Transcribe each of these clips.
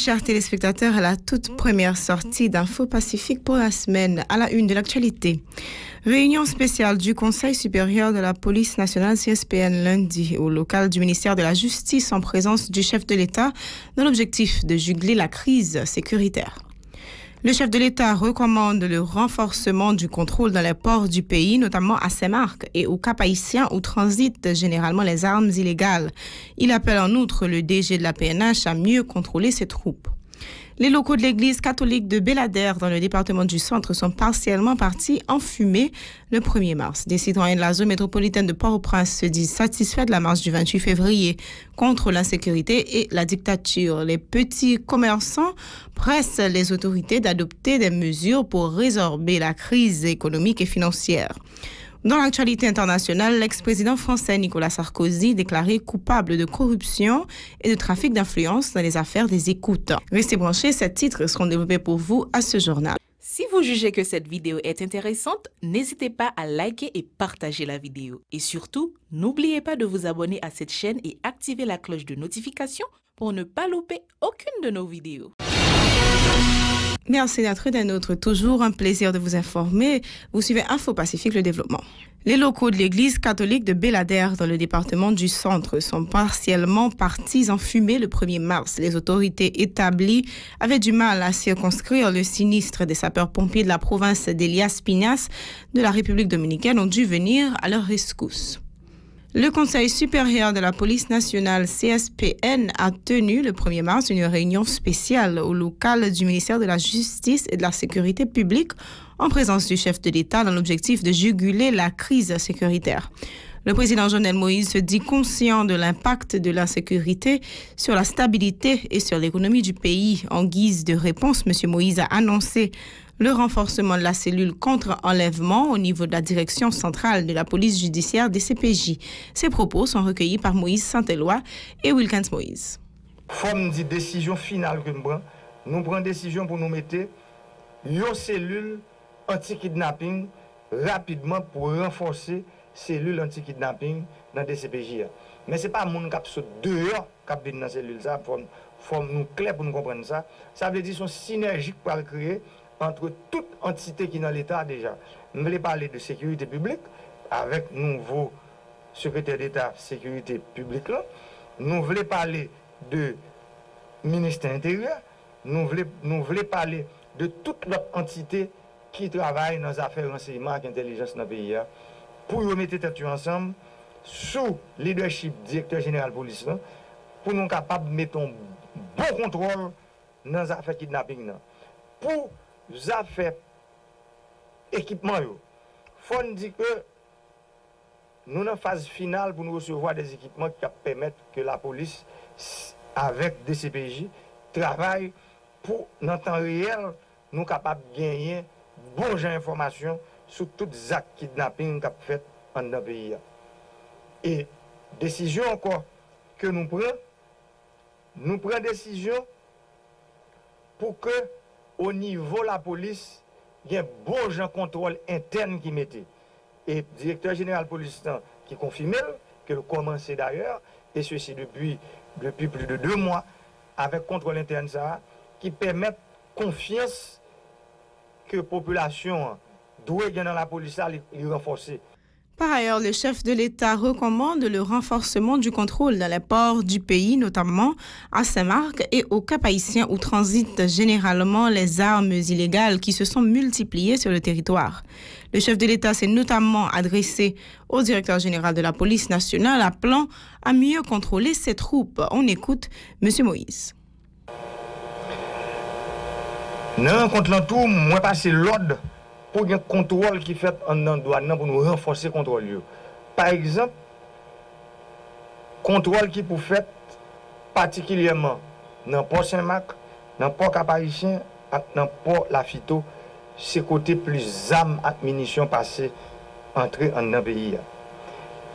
chers téléspectateurs, à la toute première sortie d'Info Pacifique pour la semaine, à la une de l'actualité. Réunion spéciale du Conseil supérieur de la police nationale CSPN lundi au local du ministère de la Justice en présence du chef de l'État dans l'objectif de juguler la crise sécuritaire. Le chef de l'État recommande le renforcement du contrôle dans les ports du pays, notamment à Saint-Marc et au Cap-Haïtien où transitent généralement les armes illégales. Il appelle en outre le DG de la PNH à mieux contrôler ses troupes. Les locaux de l'église catholique de Béladère dans le département du Centre sont partiellement partis en fumée le 1er mars. Des citoyens de la zone métropolitaine de Port-au-Prince se disent satisfaits de la marche du 28 février contre l'insécurité et la dictature. Les petits commerçants pressent les autorités d'adopter des mesures pour résorber la crise économique et financière. Dans l'actualité internationale, l'ex-président français Nicolas Sarkozy déclaré coupable de corruption et de trafic d'influence dans les affaires des écoutes. Restez branchés, ces titres seront développés pour vous à ce journal. Si vous jugez que cette vidéo est intéressante, n'hésitez pas à liker et partager la vidéo. Et surtout, n'oubliez pas de vous abonner à cette chaîne et activer la cloche de notification pour ne pas louper aucune de nos vidéos. Merci d'être des nôtres. Toujours un plaisir de vous informer. Vous suivez Info Pacifique, le développement. Les locaux de l'église catholique de Béladère dans le département du Centre sont partiellement partis en fumée le 1er mars. Les autorités établies avaient du mal à circonscrire le sinistre des sapeurs-pompiers de la province d'Elias Piñas de la République dominicaine ont dû venir à leur rescousse. Le Conseil supérieur de la police nationale CSPN a tenu le 1er mars une réunion spéciale au local du ministère de la Justice et de la Sécurité publique en présence du chef de l'État dans l'objectif de juguler la crise sécuritaire. Le président Jovenel Moïse se dit conscient de l'impact de l'insécurité sur la stabilité et sur l'économie du pays. En guise de réponse, M. Moïse a annoncé le renforcement de la cellule contre-enlèvement au niveau de la direction centrale de la police judiciaire des CPJ. Ces propos sont recueillis par Moïse Saint-Éloi et Wilkins Moïse. Forme de décision finale que nous prenons décision pour nous mettre une cellule anti-kidnapping rapidement pour renforcer cellule anti-kidnapping dans des CPJ. Mais ce n'est pas le monde qui saute dehors qui vient dans cette cellule. Ça forme nous clair pour nous comprendre ça. Ça veut dire qu'ils sont synergiques pour le créer entre toute entité qui est dans l'État déjà. Nous voulons parler de sécurité publique avec nouveau secrétaire d'État sécurité publique là. Nous voulons parler de ministère intérieur. Nous voulons parler de toute l'autre entité qui travaille dans les affaires renseignement et intelligence dans le pays. Pour nous mettre tête ensemble sous leadership directeur général police là, pour nous capables de mettre un bon contrôle dans les affaires kidnapping là. Pour les affaires équipement, il faut nous dire que nous sommes en phase finale pour nous recevoir des équipements qui permettent que la police, avec des CPJ, travaille pour, dans le temps réel, nous capables de gagner bon informations sur tous les actes kidnapping qu'on fait dans le pays. Et décision encore que nous prenons décision pour que au niveau de la police, il y a un bon contrôle interne qui mettait. Et le directeur général de police qui confirme que le commencé d'ailleurs, et ceci depuis plus de 2 mois, avec contrôle interne ça, qui permet confiance que la population doit gagner dans la police, il renforcer. Par ailleurs, le chef de l'État recommande le renforcement du contrôle dans les ports du pays, notamment à Saint-Marc et au Cap-Haïtien où transitent généralement les armes illégales qui se sont multipliées sur le territoire. Le chef de l'État s'est notamment adressé au directeur général de la police nationale appelant à mieux contrôler ses troupes. On écoute M. Moïse. Non, contre l'entour, moi passer l'ordre pour un contrôle qui fait en douane pour nous renforcer le contrôle. Par exemple, contrôle qui pour faire particulièrement dans Port Saint-Marc, dans Port Cap-Haïtien, dans Port Lafito, c'est côté plus armes et munitions passées entrer dans le pays.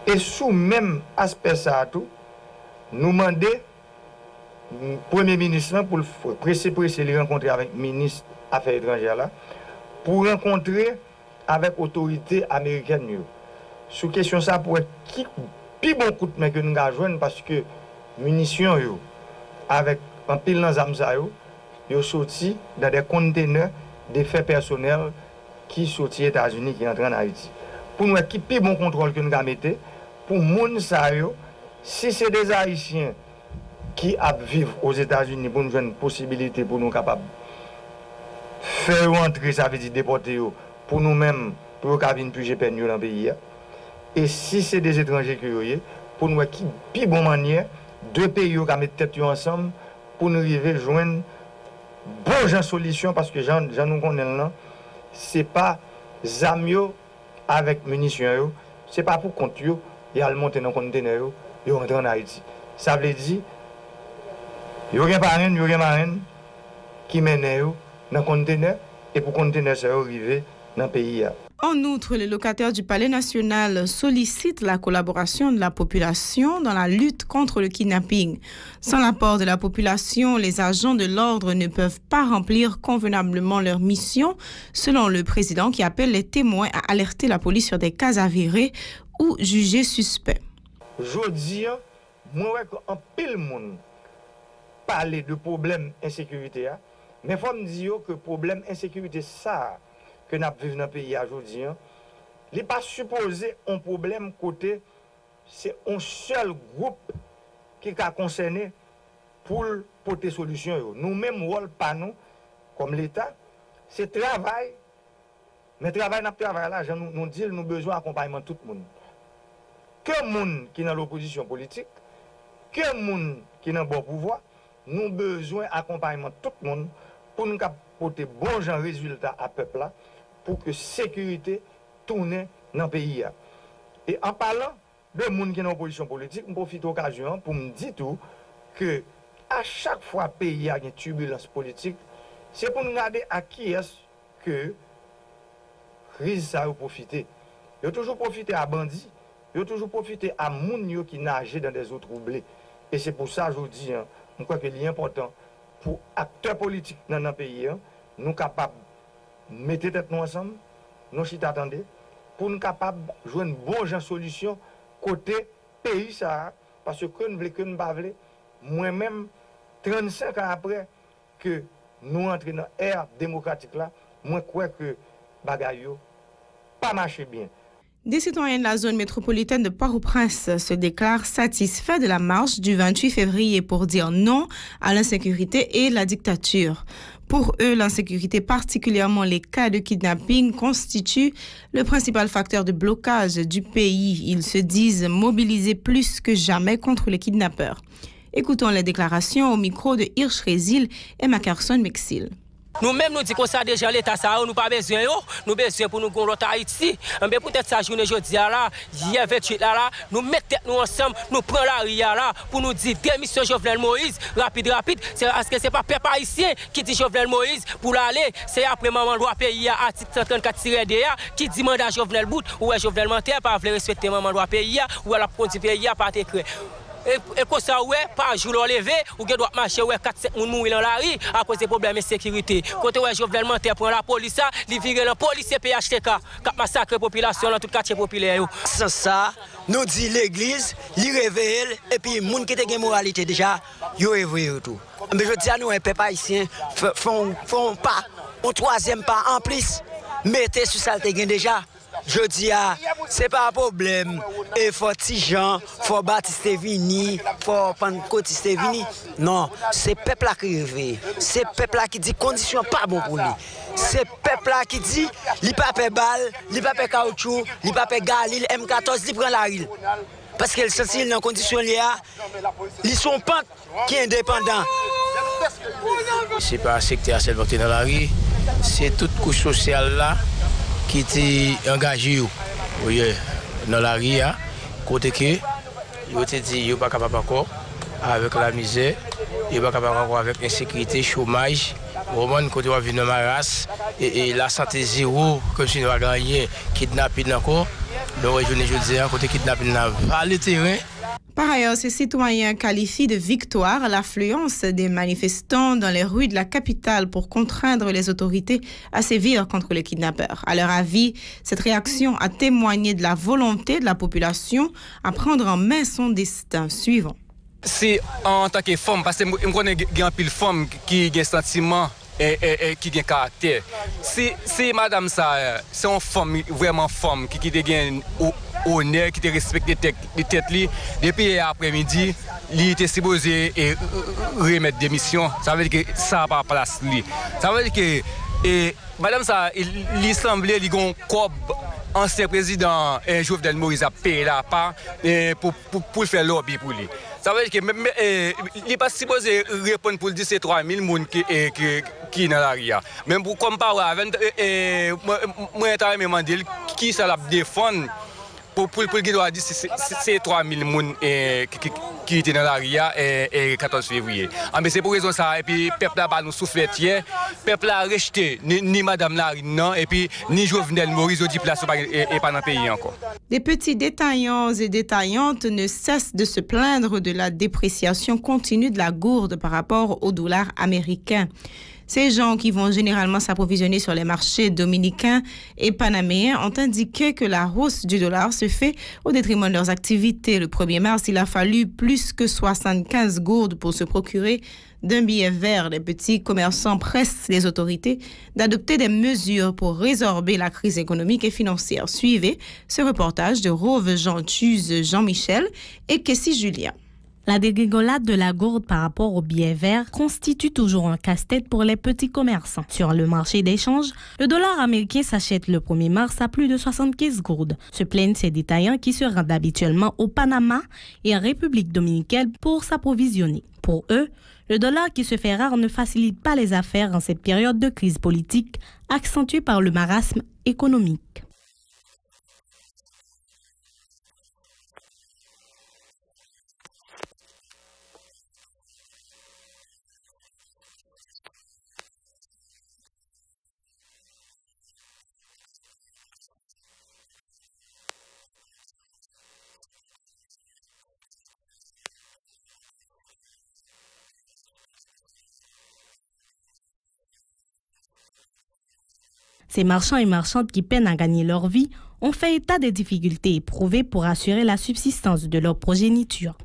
Et sous même aspect ça tout, nous demandons le Premier ministre pour presser les rencontrer avec le ministre des Affaires étrangères là, pour rencontrer avec l'autorité américaine. Sous question ça pour être qui plus bon coup de main que nous avons parce que munitions avec en pile dans zam sa yo, yo sorti dans des conteneurs de faits personnels qui sorti aux États-Unis qui entrent en Haïti. Pour nous qui plus bon contrôle que nous avons mis pour moun sa yo, si c'est des Haïtiens qui vivent aux États-Unis pour nous avoir une possibilité pour nous capables faire rentrer, ça veut dire déporter yo, pour nous-mêmes pour nous venir puger peine dans le pays. Et si c'est des étrangers qui sont pour nous qui plus bonne manière deux pays qui mettent tête ensemble pour nous arriver joindre bonne solution parce que Jean nous connaît là, c'est pas zamio avec munitions, c'est pas pour compte yo, y a le monter dans conteneur yo rentrer en Haïti. Ça veut dire yo gen parrain, yo gen marraine qui mène yo dans conteneur et pour conteneur ça arriver dans le pays. En outre, les locataires du Palais national sollicitent la collaboration de la population dans la lutte contre le kidnapping. Sans l'apport de la population, les agents de l'ordre ne peuvent pas remplir convenablement leur mission, selon le président qui appelle les témoins à alerter la police sur des cas avérés ou jugés suspects. Je dis, moi, en pile monde parler de problème insécurité, mais il faut me dire que le problème insécurité, ça, que nous vivons dans le pays aujourd'hui, il n'est pas supposé un problème côté, c'est un seul groupe qui est concerné pour porter solution. Nous-mêmes, rôle pas nous, comme l'État, c'est travail. Mais travail, là, nous disons nous avons besoin d'accompagnement de tout le monde. Que le monde qui est dans l'opposition politique, que le monde qui est dans le bon pouvoir, nous avons besoin d'accompagnement de tout le monde pour nous apporter bon genre résultat à peuple là, pour que la sécurité tourne dans le pays. Et en parlant de monde qui est dans l'opposition politique, je profite de l'occasion pour me dire tout que à chaque fois que le pays a une turbulence politique, c'est pour nous regarder à qui est-ce que la crise ça a profité. Il a toujours profité à bandits, il a toujours profité à gens qui nagent dans des eaux troublées. Et c'est pour ça que je dis, je crois qu'il est important pour les acteurs politiques dans notre pays, nous sommes capables de mettre tête nous ensemble, nous chita attendez, pour nous capables de jouer une bonne solution côté pays ça, parce que nous voulons que nous ne voulons moi-même 35 ans après que nous entrons dans l'ère démocratique là, moi crois que bagaille pas marché bien. Des citoyens de la zone métropolitaine de Port-au-Prince se déclarent satisfaits de la marche du 28 février pour dire non à l'insécurité et la dictature. Pour eux, l'insécurité, particulièrement les cas de kidnapping, constitue le principal facteur de blocage du pays. Ils se disent mobilisés plus que jamais contre les kidnappeurs. Écoutons les déclarations au micro de Hirsch Résil et Mackerson Mexil. Nous-mêmes, nous disons que ça déjà l'État, ça, nous pas besoin, nous besoin pour nous gonfler Haïti. Mais peut-être ça journée jeudi là, hier 28 là, nous mettons nous ensemble, nous prenons la RIA là pour nous dire démission Jovenel Moïse, rapide. C'est parce que c'est pas peuple haïtien qui dit Jovenel Moïse pour l'aller, c'est après maman loi pays article 134-DA qui dit mandat Jovenel Bout ou Jovenel Menteur pas veut respecter maman loi pays ou elle a conduit pays pas écrit. Et comme ça, par jour levé, ou doit marcher 4-7 personnes mourir dans la rue à cause des problèmes de sécurité. Quand Jovenel Menteur prend la police, il vire la police PHTK, qui massacre la population dans tout le quartier populaire. Sans ça, nous dit l'église, il réveille, et puis les gens qui ont une moralité déjà, ils réveillent tout. Mais je dis à nous, un peuple haïtien, font pas, un troisième pas en plus, mettez sur ça déjà. Je dis, c'est pas un problème. Il faut Tijan, il faut Baptiste Vini, il faut Pentecôtiste Vini. Non, c'est le peuple qui réveille. C'est le peuple qui dit conditions pas bon pour lui. C'est le peuple qui dit, il n'y a pas de balle, il n'y a pas de caoutchouc, il n'y a pas de galil, M14, il prend la rille. Parce qu'ils sont dans les conditions liées, ils sont pas qui sont indépendants. Ce n'est pas un secteur seulement qui est dans la rue, c'est toute couche sociale là. Qui était engagé dans la rue, côté que ils ont dit qu'ils ne sont pas capables encore avec la misère, ils ne sont pas capables encore avec l'insécurité, le chômage, vraiment côté où vient dans ma race et la santé zéro, comme si nous avons gagné, kidnapping encore. Donc je dis côté kidnapping n'a pas le terrain. Par ailleurs, ces citoyens qualifient de victoire l'affluence des manifestants dans les rues de la capitale pour contraindre les autorités à sévir contre les kidnappeurs. À leur avis, cette réaction a témoigné de la volonté de la population à prendre en main son destin suivant. C'est en tant que femme, parce que je connais un pile femme qui a un sentiment et qui a un caractère. Si madame ça, c'est une femme, vraiment femme, qui a un honneur, qui respecte les têtes, depuis l'après-midi, il était supposé remettre des missions. Ça veut dire que ça n'a pas place. Ça veut dire que madame ça, il semblait qu'il y a un corps. Ancien président Jovenel Moïse a payé la part pour faire lobby pour lui. Ça veut dire qu'il n'est pas supposé répondre pour dire que c'est 3000 personnes qui sont dans la RIA. Même pour comparer avec moi, je me demande qui ça la défendre pour dire que c'est 3000 personnes qui étaient dans la RIA le 14 février. Mais c'est pour raison ça. Et puis, le peuple a nous soufflé hier. Le peuple a rejeté ni Mme Larine, non, et puis ni Jovenel Moïse, dit place et pas dans le pays encore. Des petits détaillants et détaillantes ne cessent de se plaindre de la dépréciation continue de la gourde par rapport au dollar américain. Ces gens qui vont généralement s'approvisionner sur les marchés dominicains et panaméens ont indiqué que la hausse du dollar se fait au détriment de leurs activités. Le 1er mars, il a fallu plus que 75 gourdes pour se procurer d'un billet vert. Les petits commerçants pressent les autorités d'adopter des mesures pour résorber la crise économique et financière. Suivez ce reportage de Rove Jean-Tuse, Jean-Michel et Kessie Julien. La dégringolade de la gourde par rapport au billet vert constitue toujours un casse-tête pour les petits commerçants. Sur le marché d'échange, le dollar américain s'achète le 1er mars à plus de 75 gourdes. Se plaignent ces détaillants qui se rendent habituellement au Panama et en République dominicaine pour s'approvisionner. Pour eux, le dollar qui se fait rare ne facilite pas les affaires en cette période de crise politique accentuée par le marasme économique. Ces marchands et marchandes qui peinent à gagner leur vie ont fait état des difficultés éprouvées pour assurer la subsistance de leur progéniture.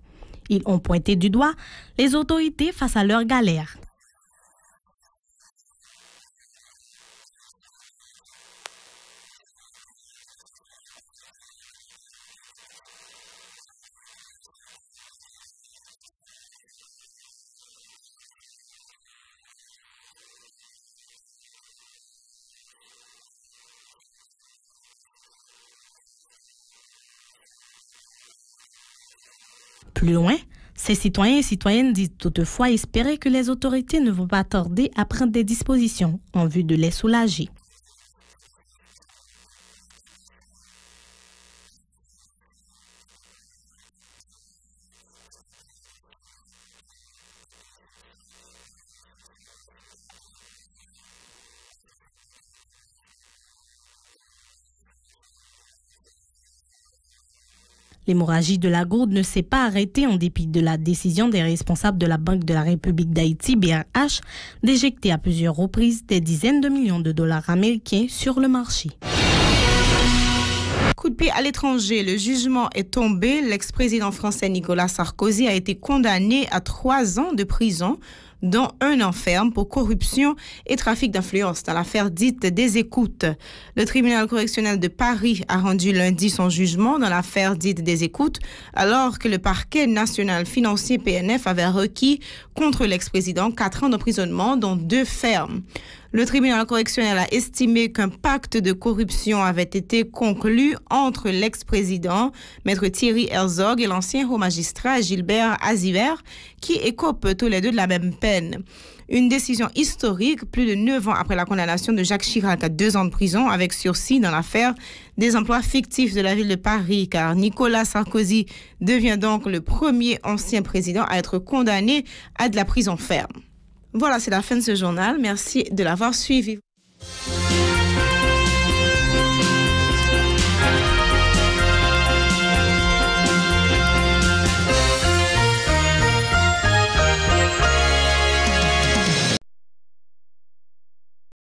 Ils ont pointé du doigt les autorités face à leurs galères. Plus loin, ces citoyens et citoyennes disent toutefois espérer que les autorités ne vont pas tarder à prendre des dispositions en vue de les soulager. L'hémorragie de la gourde ne s'est pas arrêtée en dépit de la décision des responsables de la Banque de la République d'Haïti, BRH, d'éjecter à plusieurs reprises des dizaines de millions de dollars américains sur le marché. Coup de pied à l'étranger, le jugement est tombé. L'ex-président français Nicolas Sarkozy a été condamné à 3 ans de prison, dont 1 an ferme pour corruption et trafic d'influence dans l'affaire dite des écoutes. Le tribunal correctionnel de Paris a rendu lundi son jugement dans l'affaire dite des écoutes, alors que le parquet national financier PNF avait requis contre l'ex-président 4 ans d'emprisonnement, dont 2 fermes. Le tribunal correctionnel a estimé qu'un pacte de corruption avait été conclu entre l'ex-président, maître Thierry Herzog, et l'ancien haut magistrat Gilbert Aziver, qui écopent tous les deux de la même peine. Une décision historique, plus de 9 ans après la condamnation de Jacques Chirac à 2 ans de prison avec sursis dans l'affaire des emplois fictifs de la ville de Paris, car Nicolas Sarkozy devient donc le premier ancien président à être condamné à de la prison ferme. Voilà, c'est la fin de ce journal. Merci de l'avoir suivi.